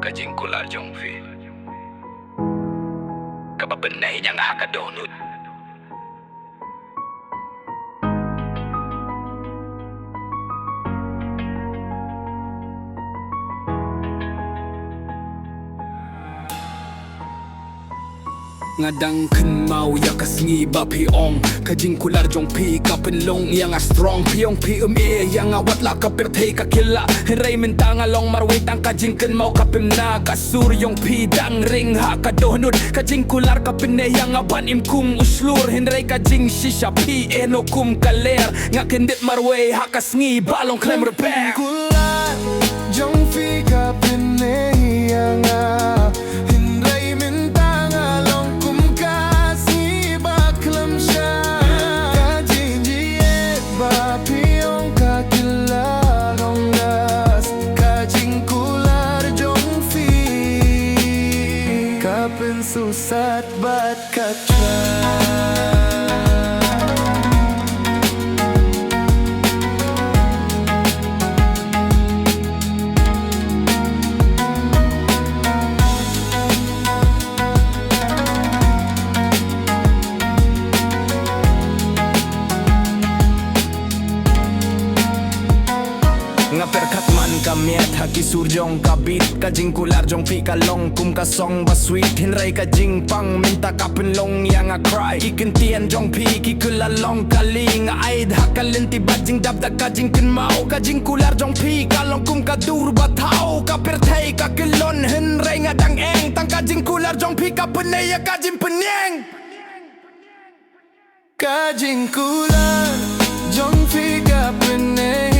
ka jingkular jong fi kapabenay niyang hakadonut. Ngadang kan mau ya kasngi ba piong ka jingkular jong pi ka penlong yang a strong piong pi yang awat la ka perthei ka killa henrei mentang along marwait ang ka jingken mau ka pemna ka sur yong pi dang ring ha ka donut ka jingkular ka penne yang aban im kum uslur henrei ka jing shisha pi eno kum kaler nga kendit marwei ha kasngi balong klem repek jingkular jong pi ka penne yang a susat bat katra nga perkat man kamiat haki surjong kabit ka jingkular jong pi ka long kum ka song ba sweet hinray ka jing pang minta ka penlong yang a cry ikentian jong pi ki kula long kaling aid hakalenti bajing dabda ka jing ken mau ka jingkular jong pi ka long kum ka dur ba tau ka perthei ka kelon hinray nga dang eng tang ka jingkular jong pi ka penay ka jing penyeng ka jingkular jong pi ka penay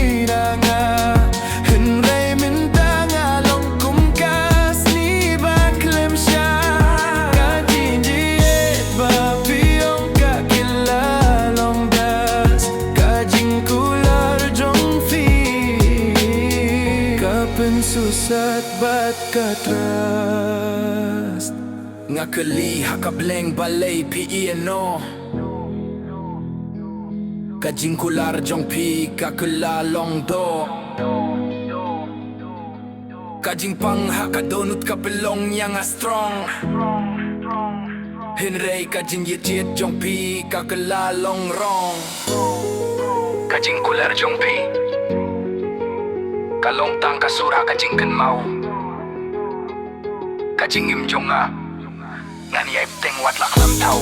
susat bat katras nga kali hakableng balay pi no ka jingkular jong pi ka kelalong do ka jingpang hakadonut ka pelong yang a strong henrei ka jing yet jong pi ka kelalong rong ka jingkular jong pi kalong tang kasura ka jingken mau ka jingim jonga ngani ay teng wat lak lam tau